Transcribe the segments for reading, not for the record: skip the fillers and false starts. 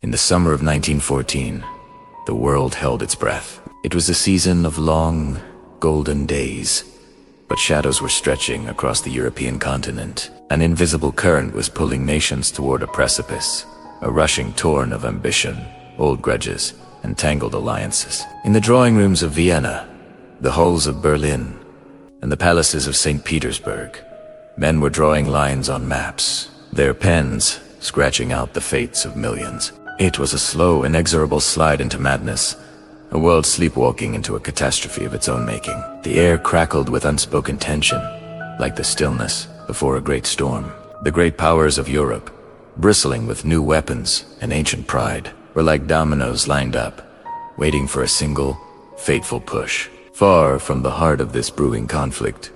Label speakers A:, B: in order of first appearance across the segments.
A: In the summer of 1914, the world held its breath. It was a season of long, golden days, but shadows were stretching across the European continent. An invisible current was pulling nations toward a precipice, a rushing torrent of ambition, old grudges, and tangled alliances. In the drawing rooms of Vienna, the halls of Berlin, and the palaces of St. Petersburg, men were drawing lines on maps, their pens scratching out the fates of millions. It was a slow, inexorable slide into madness, a world sleepwalking into a catastrophe of its own making. The air crackled with unspoken tension, like the stillness before a great storm. The great powers of Europe, bristling with new weapons and ancient pride, were like dominoes lined up, waiting for a single, fateful push. Far from the heart of this brewing conflict,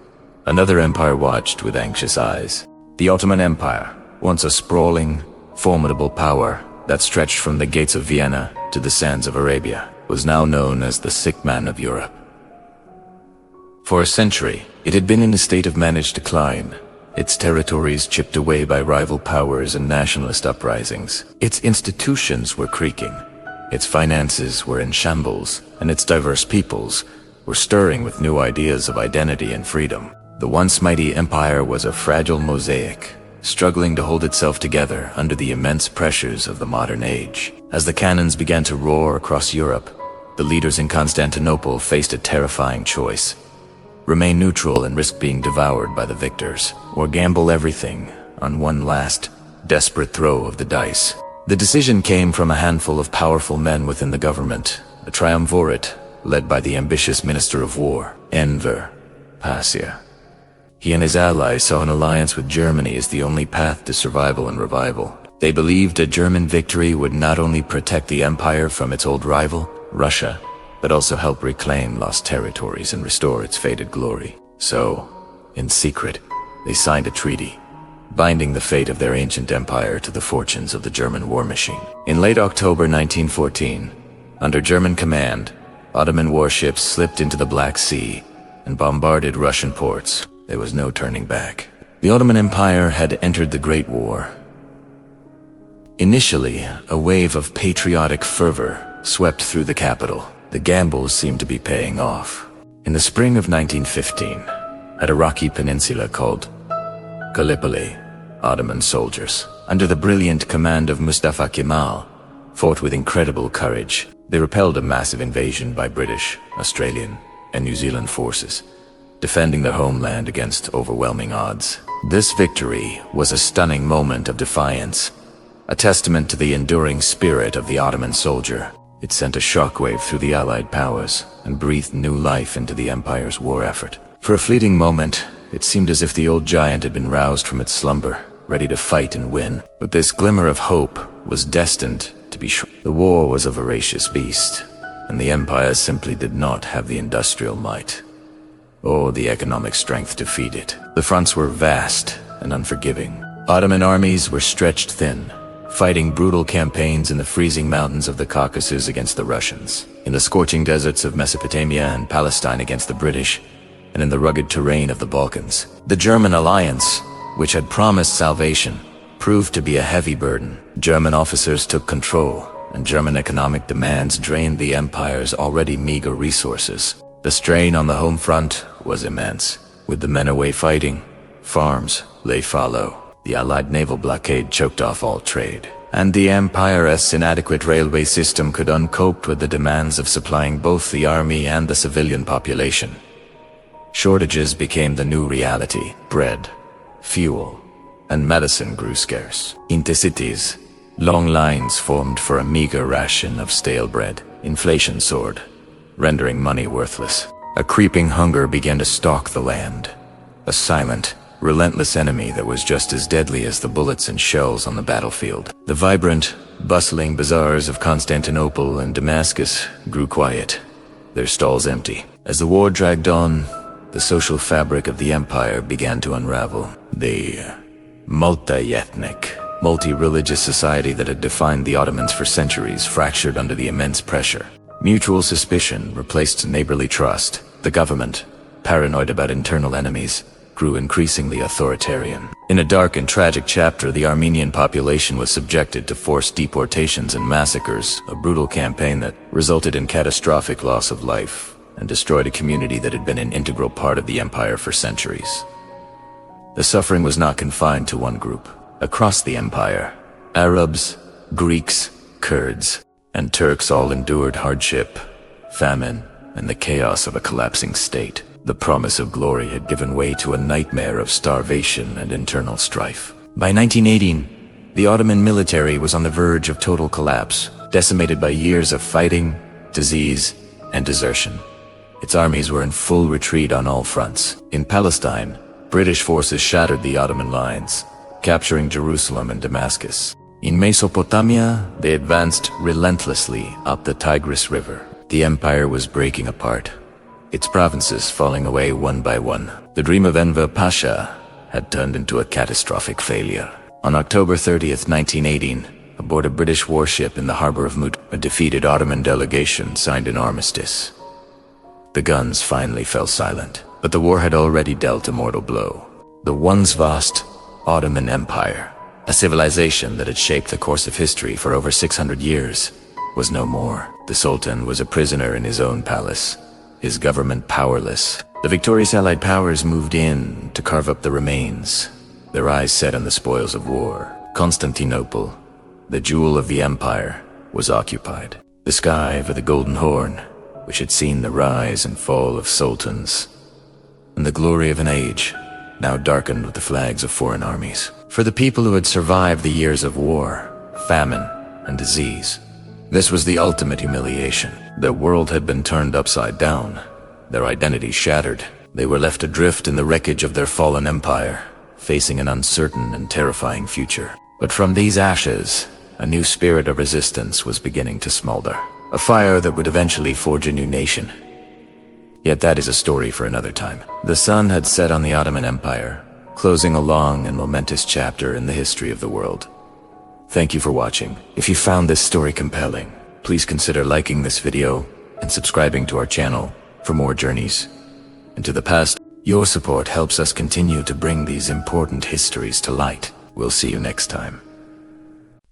A: another empire watched with anxious eyes. The Ottoman Empire, once a sprawling, formidable power that stretched from the gates of Vienna to the sands of Arabia, was now known as the sick man of Europe. For a century, it had been in a state of managed decline, its territories chipped away by rival powers and nationalist uprisings. Its institutions were creaking, its finances were in shambles, and its diverse peoples were stirring with new ideas of identity and freedom. The once mighty empire was a fragile mosaic, struggling to hold itself together under the immense pressures of the modern age. As the cannons began to roar across Europe, the leaders in Constantinople faced a terrifying choice: remain neutral and risk being devoured by the victors, or gamble everything on one last, desperate throw of the dice. The decision came from a handful of powerful men within the government, a triumvirate led by the ambitious Minister of War, Enver Pasha. He and his allies saw an alliance with Germany as the only path to survival and revival. They believed a German victory would not only protect the empire from its old rival, Russia, but also help reclaim lost territories and restore its faded glory. So, in secret, they signed a treaty, binding the fate of their ancient empire to the fortunes of the German war machine. In late October 1914, under German command, Ottoman warships slipped into the Black Sea and bombarded Russian ports. There was no turning back. The Ottoman Empire had entered the Great War. Initially, a wave of patriotic fervor swept through the capital. The gambles seemed to be paying off. In the spring of 1915, at a rocky peninsula called Gallipoli, Ottoman soldiers, under the brilliant command of Mustafa Kemal, fought with incredible courage. They repelled a massive invasion by British, Australian, and New Zealand forces, defending their homeland against overwhelming odds. This victory was a stunning moment of defiance, a testament to the enduring spirit of the Ottoman soldier. It sent a shockwave through the Allied powers and breathed new life into the empire's war effort. For a fleeting moment, it seemed as if the old giant had been roused from its slumber, ready to fight and win. But this glimmer of hope was destined to be short. The war was a voracious beast, and the empire simply did not have the industrial might or the economic strength to feed it. The fronts were vast and unforgiving. Ottoman armies were stretched thin, fighting brutal campaigns in the freezing mountains of the Caucasus against the Russians, in the scorching deserts of Mesopotamia and Palestine against the British, and in the rugged terrain of the Balkans. The German alliance, which had promised salvation, proved to be a heavy burden. German officers took control, and German economic demands drained the empire's already meager resources. The strain on the home front was immense. With the men away fighting, farms lay fallow. The Allied naval blockade choked off all trade, and the empire's inadequate railway system could uncope with the demands of supplying both the army and the civilian population. Shortages became the new reality. Bread, fuel, and medicine grew scarce. In the cities, long lines formed for a meager ration of stale bread. Inflation soared, rendering money worthless. A creeping hunger began to stalk the land, a silent, relentless enemy that was just as deadly as the bullets and shells on the battlefield. The vibrant, bustling bazaars of Constantinople and Damascus grew quiet, their stalls empty. As the war dragged on, the social fabric of the empire began to unravel. The multi-ethnic, multi-religious society that had defined the Ottomans for centuries fractured under the immense pressure. Mutual suspicion replaced neighborly trust. The government, paranoid about internal enemies, grew increasingly authoritarian. In a dark and tragic chapter, the Armenian population was subjected to forced deportations and massacres, a brutal campaign that resulted in catastrophic loss of life and destroyed a community that had been an integral part of the empire for centuries. The suffering was not confined to one group. Across the empire, Arabs, Greeks, Kurds, and Turks all endured hardship, famine, and the chaos of a collapsing state. The promise of glory had given way to a nightmare of starvation and internal strife. By 1918, the Ottoman military was on the verge of total collapse, decimated by years of fighting, disease, and desertion. Its armies were in full retreat on all fronts. In Palestine, British forces shattered the Ottoman lines, capturing Jerusalem and Damascus. In Mesopotamia, they advanced relentlessly up the Tigris River. The empire was breaking apart, its provinces falling away one by one. The dream of Enver Pasha had turned into a catastrophic failure. On October 30th, 1918, aboard a British warship in the harbor of Mut, a defeated Ottoman delegation signed an armistice. The guns finally fell silent, but the war had already dealt a mortal blow. The once vast Ottoman Empire, a civilization that had shaped the course of history for over 600 years, was no more. The Sultan was a prisoner in his own palace, his government powerless. The victorious Allied powers moved in to carve up the remains, their eyes set on the spoils of war. Constantinople, the jewel of the empire, was occupied. The sky over the Golden Horn, which had seen the rise and fall of sultans, and the glory of an age, now darkened with the flags of foreign armies. For the people who had survived the years of war, famine, and disease, this was the ultimate humiliation. Their world had been turned upside down, their identity shattered. They were left adrift in the wreckage of their fallen empire, facing an uncertain and terrifying future. But from these ashes, a new spirit of resistance was beginning to smolder, a fire that would eventually forge a new nation. Yet that is a story for another time. The sun had set on the Ottoman Empire, closing a long and momentous chapter in the history of the world. Thank you for watching. If you found this story compelling, please consider liking this video and subscribing to our channel for more journeys into the past. Your support helps us continue to bring these important histories to light. We'll see you next time.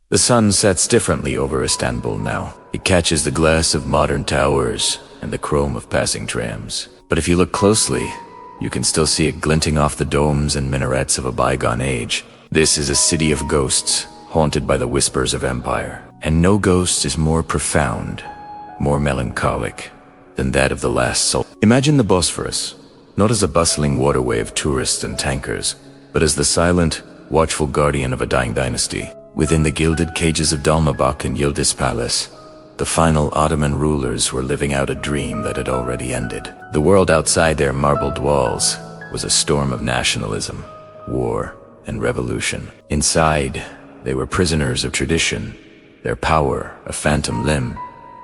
A: The sun sets differently over Istanbul now. It catches the glass of modern towers and the chrome of passing trams. But if you look closely, you can still see it glinting off the domes and minarets of a bygone age. This is a city of ghosts, haunted by the whispers of empire. And no ghost is more profound, more melancholic, than that of the last soul. Imagine the Bosphorus, not as a bustling waterway of tourists and tankers, but as the silent, watchful guardian of a dying dynasty. Within the gilded cages of Dolmabahce and Yildiz Palace, the final Ottoman rulers were living out a dream that had already ended. The world outside their marbled walls was a storm of nationalism, war, and revolution. Inside, they were prisoners of tradition, their power a phantom limb,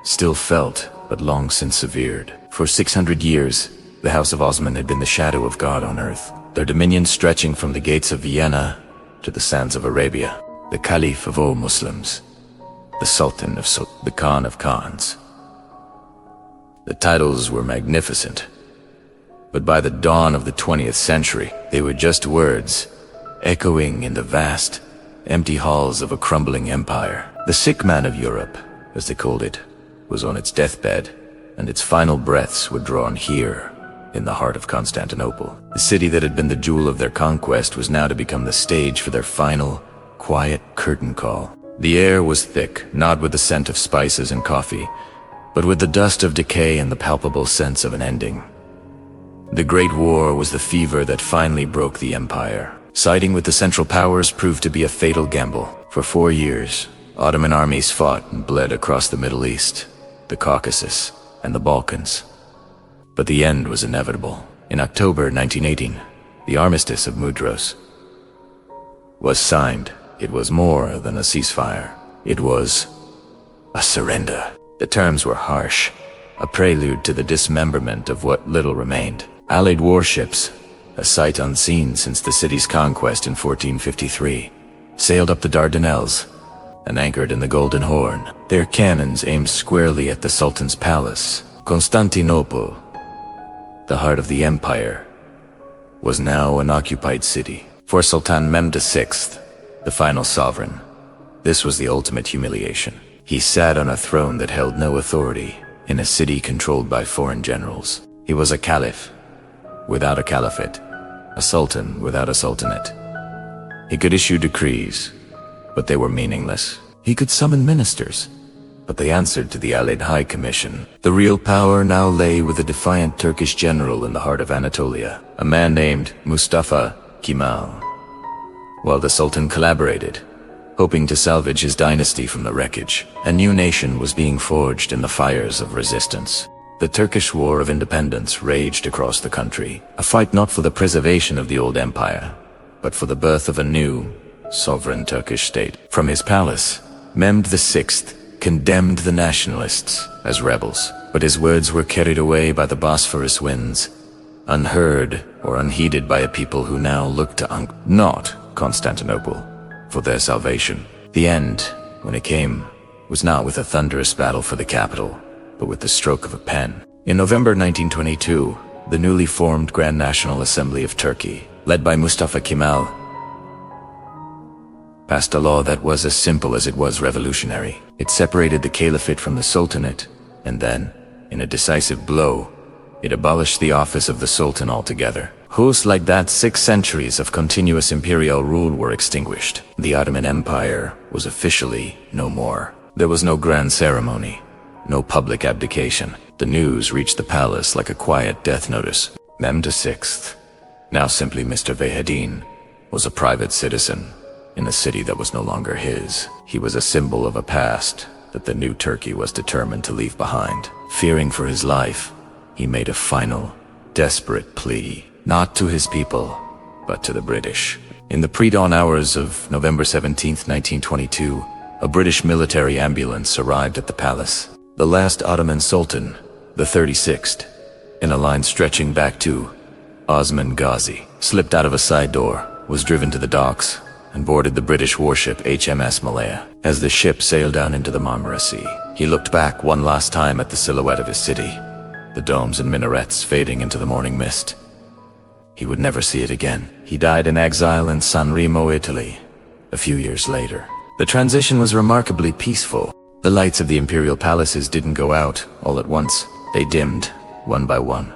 A: still felt but long since severed. For 600 years, the House of Osman had been the shadow of God on earth, their dominion stretching from the gates of Vienna to the sands of Arabia. The Caliph of all Muslims, the Sultan of the Khan of Khans. The titles were magnificent, but by the dawn of the 20th century, they were just words, echoing in the vast, empty halls of a crumbling empire. The sick man of Europe, as they called it, was on its deathbed, and its final breaths were drawn here, in the heart of Constantinople. The city that had been the jewel of their conquest was now to become the stage for their final, quiet curtain call. The air was thick, not with the scent of spices and coffee, but with the dust of decay and the palpable sense of an ending. The Great War was the fever that finally broke the empire. Siding with the Central Powers proved to be a fatal gamble. For 4 years, Ottoman armies fought and bled across the Middle East, the Caucasus, and the Balkans. But the end was inevitable. In October 1918, the Armistice of Mudros was signed. It was more than a ceasefire. It was a surrender. The terms were harsh, a prelude to the dismemberment of what little remained. Allied warships, a sight unseen since the city's conquest in 1453, sailed up the Dardanelles and anchored in the Golden Horn. Their cannons aimed squarely at the Sultan's palace. Constantinople, the heart of the empire, was now an occupied city. For Sultan Mehmed VI, the final sovereign, this was the ultimate humiliation. He sat on a throne that held no authority, in a city controlled by foreign generals. He was a caliph without a caliphate, a sultan without a sultanate. He could issue decrees, but they were meaningless. He could summon ministers, but they answered to the Allied High Commission. The real power now lay with a defiant Turkish general in the heart of Anatolia, a man named Mustafa Kemal. While the Sultan collaborated, hoping to salvage his dynasty from the wreckage, a new nation was being forged in the fires of resistance. The Turkish War of Independence raged across the country, a fight not for the preservation of the old empire, but for the birth of a new, sovereign Turkish state. From his palace, Mehmed VI condemned the nationalists as rebels, but his words were carried away by the Bosphorus winds, unheard or unheeded by a people who now looked to not Constantinople for their salvation. The end, when it came, was not with a thunderous battle for the capital, but with the stroke of a pen. In November 1922, the newly formed Grand National Assembly of Turkey, led by Mustafa Kemal, passed a law that was as simple as it was revolutionary. It separated the caliphate from the sultanate, and then, in a decisive blow, it abolished the office of the sultan altogether. Whose like that 6 centuries of continuous imperial rule were extinguished. The Ottoman Empire was officially no more. There was no grand ceremony, no public abdication. The news reached the palace like a quiet death notice. Mehmed VI, now simply Mr. Vahedin, was a private citizen in a city that was no longer his. He was a symbol of a past that the new Turkey was determined to leave behind. Fearing for his life, he made a final, desperate plea, not to his people, but to the British. In the pre-dawn hours of November 17, 1922, a British military ambulance arrived at the palace. The last Ottoman Sultan, the 36th, in a line stretching back to Osman Ghazi, slipped out of a side door, was driven to the docks, and boarded the British warship HMS Malaya. As the ship sailed down into the Marmara Sea, he looked back one last time at the silhouette of his city, the domes and minarets fading into the morning mist. He would never see it again. He died in exile in San Remo, Italy, a few years later. The transition was remarkably peaceful. The lights of the imperial palaces didn't go out all at once. They dimmed, one by one.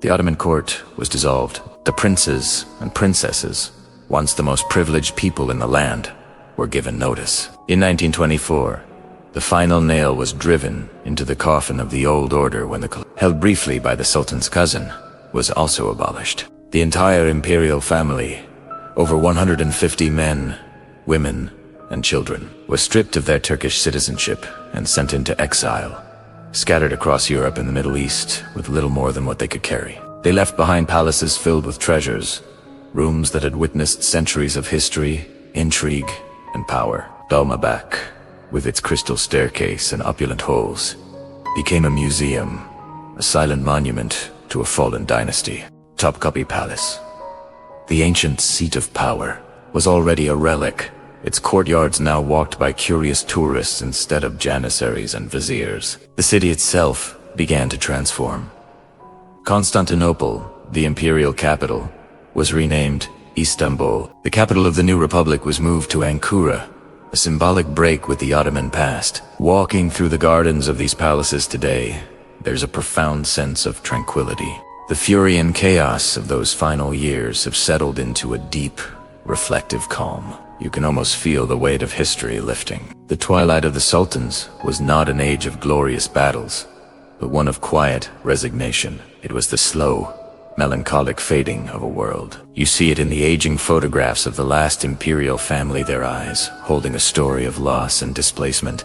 A: The Ottoman court was dissolved. The princes and princesses, once the most privileged people in the land, were given notice. In 1924, the final nail was driven into the coffin of the old order when held briefly by the Sultan's cousin, was also abolished. The entire imperial family, over 150 men, women, and children, were stripped of their Turkish citizenship and sent into exile, scattered across Europe and the Middle East with little more than what they could carry. They left behind palaces filled with treasures, rooms that had witnessed centuries of history, intrigue, and power. Dolmabahce, with its crystal staircase and opulent halls, became a museum, a silent monument to a fallen dynasty. Topkapi Palace, the ancient seat of power, was already a relic, its courtyards now walked by curious tourists instead of janissaries and viziers. The city itself began to transform. Constantinople, the imperial capital, was renamed Istanbul. The capital of the new republic was moved to Ankara, a symbolic break with the Ottoman past. Walking through the gardens of these palaces today, there's a profound sense of tranquility. The fury and chaos of those final years have settled into a deep, reflective calm. You can almost feel the weight of history lifting. The twilight of the sultans was not an age of glorious battles, but one of quiet resignation. It was the slow, melancholic fading of a world. You see it in the aging photographs of the last imperial family, their eyes holding a story of loss and displacement,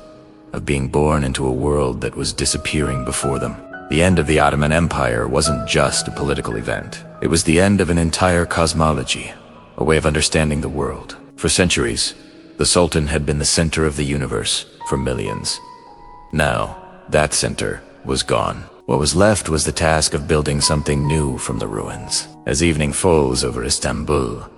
A: of being born into a world that was disappearing before them. The end of the Ottoman Empire wasn't just a political event. It was the end of an entire cosmology, a way of understanding the world. For centuries, the Sultan had been the center of the universe for millions. Now, that center was gone. What was left was the task of building something new from the ruins. As evening falls over Istanbul,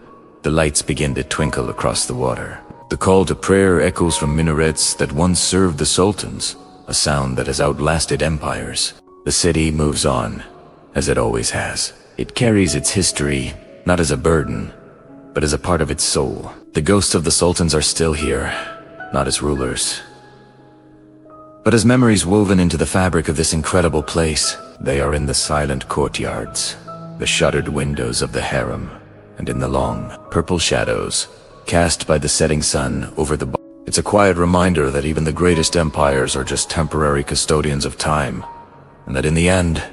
A: the lights begin to twinkle across the water. The call to prayer echoes from minarets that once served the sultans, a sound that has outlasted empires. The city moves on, as it always has. It carries its history, not as a burden, but as a part of its soul. The ghosts of the sultans are still here, not as rulers, but as memories woven into the fabric of this incredible place. They are in the silent courtyards, the shuttered windows of the harem, and in the long, purple shadows cast by the setting sun over the It's a quiet reminder that even the greatest empires are just temporary custodians of time, and that in the end,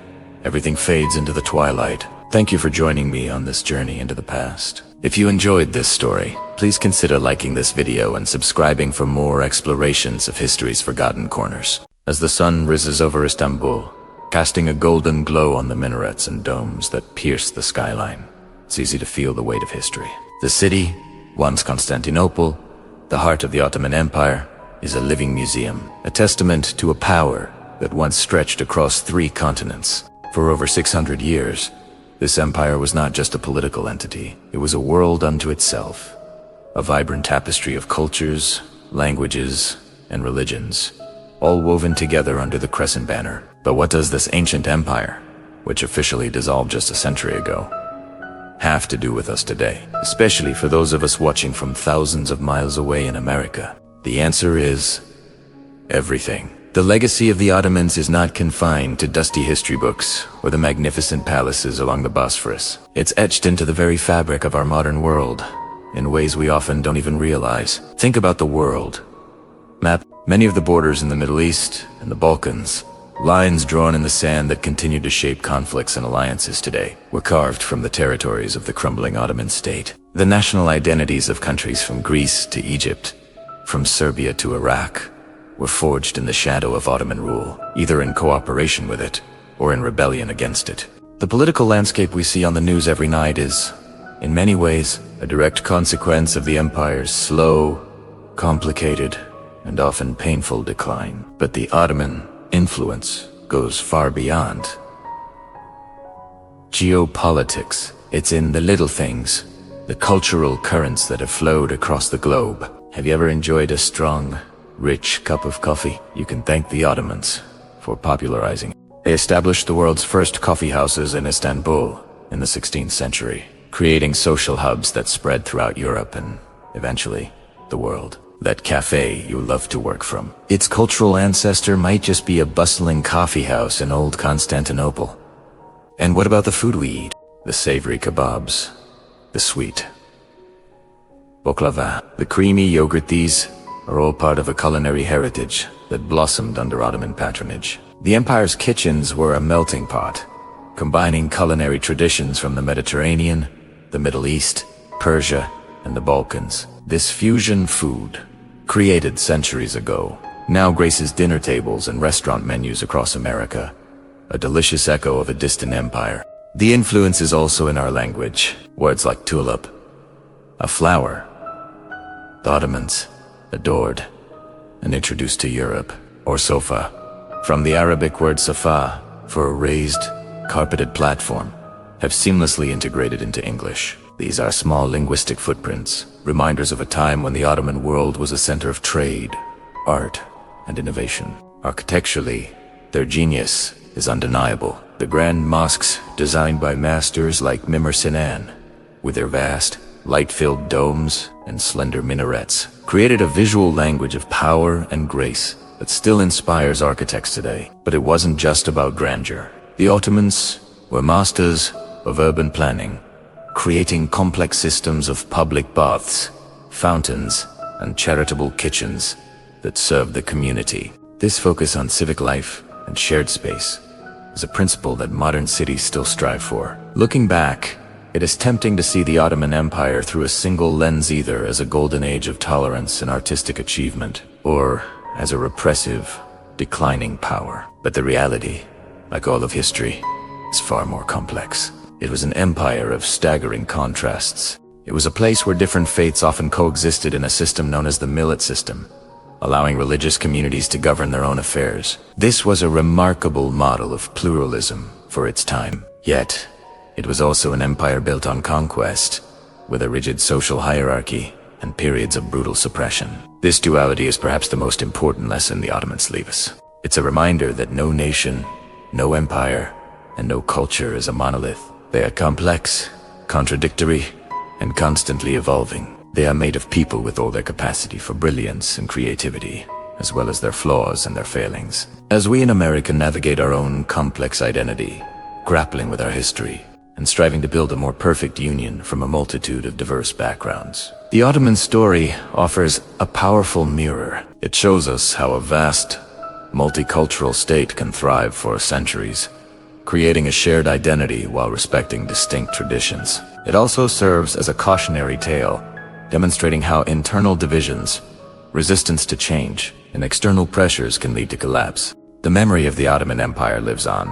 A: everything fades into the twilight. Thank you for joining me on this journey into the past. If you enjoyed this story, please consider liking this video and subscribing for more explorations of history's forgotten corners. As the sun rises over Istanbul, casting a golden glow on the minarets and domes that pierce the skyline, it's easy to feel the weight of history. The city, once Constantinople, the heart of the Ottoman Empire, is a living museum, a testament to a power that once stretched across 3 continents. For over 600 years, this empire was not just a political entity, it was a world unto itself, a vibrant tapestry of cultures, languages, and religions, all woven together under the crescent banner. But what does this ancient empire, which officially dissolved just a century ago, have to do with us today, especially for those of us watching from thousands of miles away in America? The answer is everything. The legacy of the Ottomans is not confined to dusty history books or the magnificent palaces along the Bosphorus. It's etched into the very fabric of our modern world in ways we often don't even realize. Think about the world map. Many of the borders in the Middle East and the Balkans, lines drawn in the sand that continue to shape conflicts and alliances today, were carved from the territories of the crumbling Ottoman state. The national identities of countries from Greece to Egypt, from Serbia to Iraq, were forged in the shadow of Ottoman rule, either in cooperation with it or in rebellion against it. The political landscape we see on the news every night is, in many ways, a direct consequence of the empire's slow, complicated, and often painful decline. But the Ottoman influence goes far beyond geopolitics. It's in the little things, the cultural currents that have flowed across the globe. Have you ever enjoyed a strong, rich cup of coffee? You can thank the Ottomans for popularizing it. They established the world's first coffee houses in Istanbul in the 16th century, creating social hubs that spread throughout Europe and, eventually, the world. That cafe you love to work from, its cultural ancestor might just be a bustling coffee house in old Constantinople. And what about the food we eat? The savory kebabs, the sweet baklava, the creamy yogurt, these are all part of a culinary heritage that blossomed under Ottoman patronage. The empire's kitchens were a melting pot, combining culinary traditions from the Mediterranean, the Middle East, Persia, and the Balkans. This fusion food, created centuries ago, now graces dinner tables and restaurant menus across America, a delicious echo of a distant empire. The influence is also in our language. Words like tulip, a flower, the Ottomans adored and introduced to Europe, or sofa, from the Arabic word safa, for a raised, carpeted platform, have seamlessly integrated into English. These are small linguistic footprints, reminders of a time when the Ottoman world was a center of trade, art, and innovation. Architecturally, their genius is undeniable. The grand mosques, designed by masters like Mimar Sinan, with their vast, light-filled domes and slender minarets, created a visual language of power and grace that still inspires architects today. But it wasn't just about grandeur. The Ottomans were masters of urban planning, creating complex systems of public baths, fountains, and charitable kitchens that served the community. This focus on civic life and shared space is a principle that modern cities still strive for. Looking back, it is tempting to see the Ottoman Empire through a single lens, either as a golden age of tolerance and artistic achievement, or as a repressive, declining power. But the reality, like all of history, is far more complex. It was an empire of staggering contrasts. It was a place where different faiths often coexisted in a system known as the millet system, allowing religious communities to govern their own affairs. This was a remarkable model of pluralism for its time. Yet, it was also an empire built on conquest, with a rigid social hierarchy and periods of brutal suppression. This duality is perhaps the most important lesson the Ottomans leave us. It's a reminder that no nation, no empire, and no culture is a monolith. They are complex, contradictory, and constantly evolving. They are made of people with all their capacity for brilliance and creativity, as well as their flaws and their failings. As we in America navigate our own complex identity, grappling with our history, and striving to build a more perfect union from a multitude of diverse backgrounds, the Ottoman story offers a powerful mirror. It shows us how a vast, multicultural state can thrive for centuries, creating a shared identity while respecting distinct traditions. It also serves as a cautionary tale, demonstrating how internal divisions, resistance to change, and external pressures can lead to collapse. The memory of the Ottoman Empire lives on,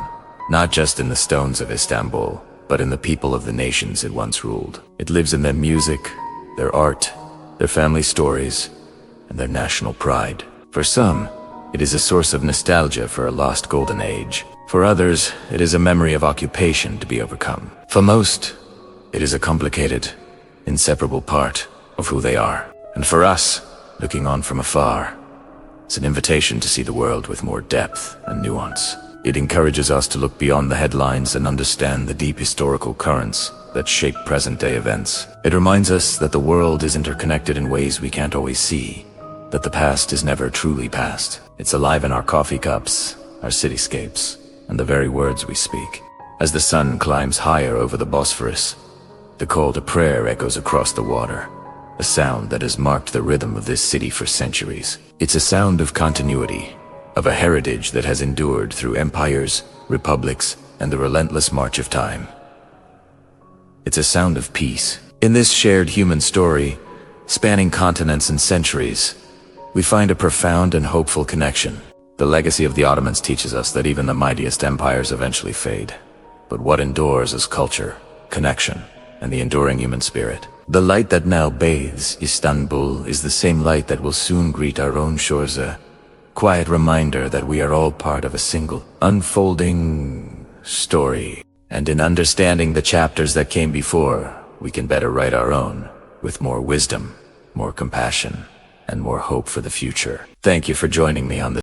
A: not just in the stones of Istanbul, but in the people of the nations it once ruled. It lives in their music, their art, their family stories, and their national pride. For some, it is a source of nostalgia for a lost golden age. For others, it is a memory of occupation to be overcome. For most, it is a complicated, inseparable part of who they are. And for us, looking on from afar, it's an invitation to see the world with more depth and nuance. It encourages us to look beyond the headlines and understand the deep historical currents that shape present-day events. It reminds us that the world is interconnected in ways we can't always see, that the past is never truly past. It's alive in our coffee cups, our cityscapes, and the very words we speak. As the sun climbs higher over the Bosphorus, the call to prayer echoes across the water, a sound that has marked the rhythm of this city for centuries. It's a sound of continuity, of a heritage that has endured through empires, republics, and the relentless march of time. It's a sound of peace. In this shared human story, spanning continents and centuries, we find a profound and hopeful connection. The legacy of the Ottomans teaches us that even the mightiest empires eventually fade. But what endures is culture, connection, and the enduring human spirit. The light that now bathes Istanbul is the same light that will soon greet our own shores, a quiet reminder that we are all part of a single, unfolding story. And in understanding the chapters that came before, we can better write our own, with more wisdom, more compassion, and more hope for the future. Thank you for joining me on this